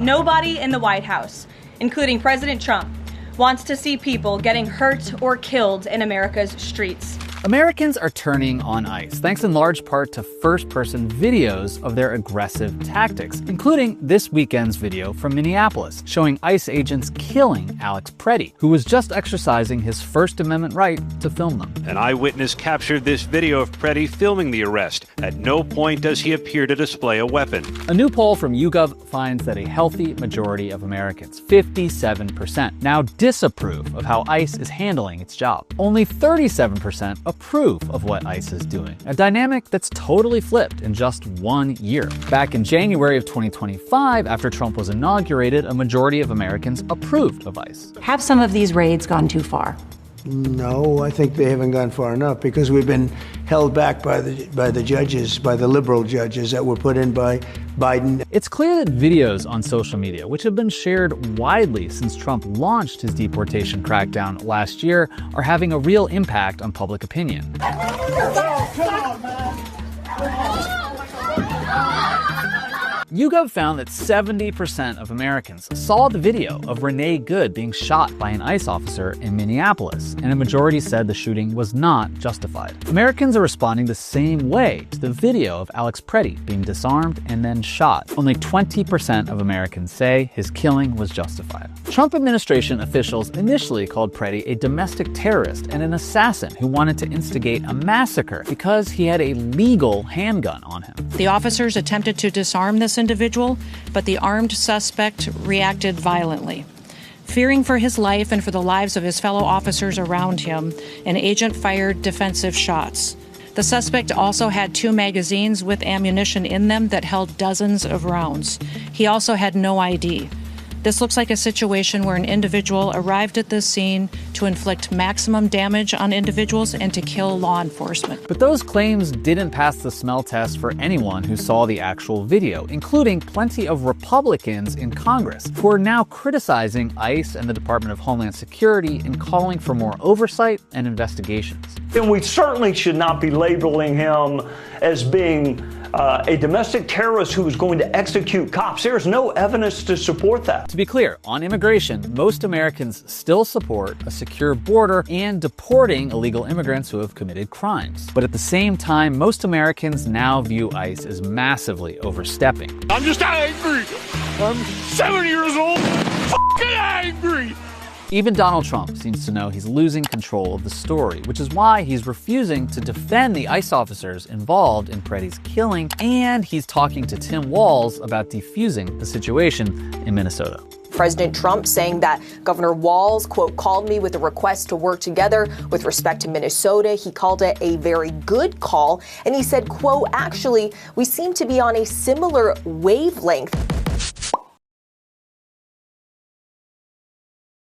Nobody in the White House, including President Trump, wants to see people getting hurt or killed in America's streets. Americans are turning on ICE, thanks in large part to first-person videos of their aggressive tactics, including this weekend's video from Minneapolis, showing ICE agents killing Alex Preddy, who was just exercising his First Amendment right to film them. An eyewitness captured this video of Preddy filming the arrest. At no point does he appear to display a weapon. A new poll from YouGov finds that a healthy majority of Americans, 57%, now disapprove of how ICE is handling its job. Only 37% approve of what ICE is doing, a dynamic that's totally flipped in just 1 year. Back in January of 2025, after Trump was inaugurated, a majority of Americans approved of ICE. Have some of these raids gone too far? No, I think they haven't gone far enough because we've been held back by the judges, by the liberal judges that were put in by Biden. It's clear that videos on social media, which have been shared widely since Trump launched his deportation crackdown last year, are having a real impact on public opinion. YouGov found that 70% of Americans saw the video of Renee Good being shot by an ICE officer in Minneapolis, and a majority said the shooting was not justified. Americans are responding the same way to the video of Alex Preddy being disarmed and then shot. Only 20% of Americans say his killing was justified. Trump administration officials initially called Preddy a domestic terrorist and an assassin who wanted to instigate a massacre because he had a legal handgun on him. The officers attempted to disarm this individual, but the armed suspect reacted violently. Fearing for his life and for the lives of his fellow officers around him, an agent fired defensive shots. The suspect also had 2 magazines with ammunition in them that held dozens of rounds. He also had no ID. This looks like a situation where an individual arrived at this scene to inflict maximum damage on individuals and to kill law enforcement. But those claims didn't pass the smell test for anyone who saw the actual video, including plenty of Republicans in Congress, who are now criticizing ICE and the Department of Homeland Security and calling for more oversight and investigations. And we certainly should not be labeling him as being a domestic terrorist who is going to execute cops. There's no evidence to support that. To be clear, on immigration, most Americans still support a secure border and deporting illegal immigrants who have committed crimes. But at the same time, most Americans now view ICE as massively overstepping. I'm just angry. I'm 7 years old, fucking angry. Even Donald Trump seems to know he's losing control of the story, which is why he's refusing to defend the ICE officers involved in Preddy's killing, and he's talking to Tim Walz about defusing the situation in Minnesota. President Trump saying that Governor Walz, quote, called me with a request to work together with respect to Minnesota. He called it a very good call. And he said, quote, actually, we seem to be on a similar wavelength.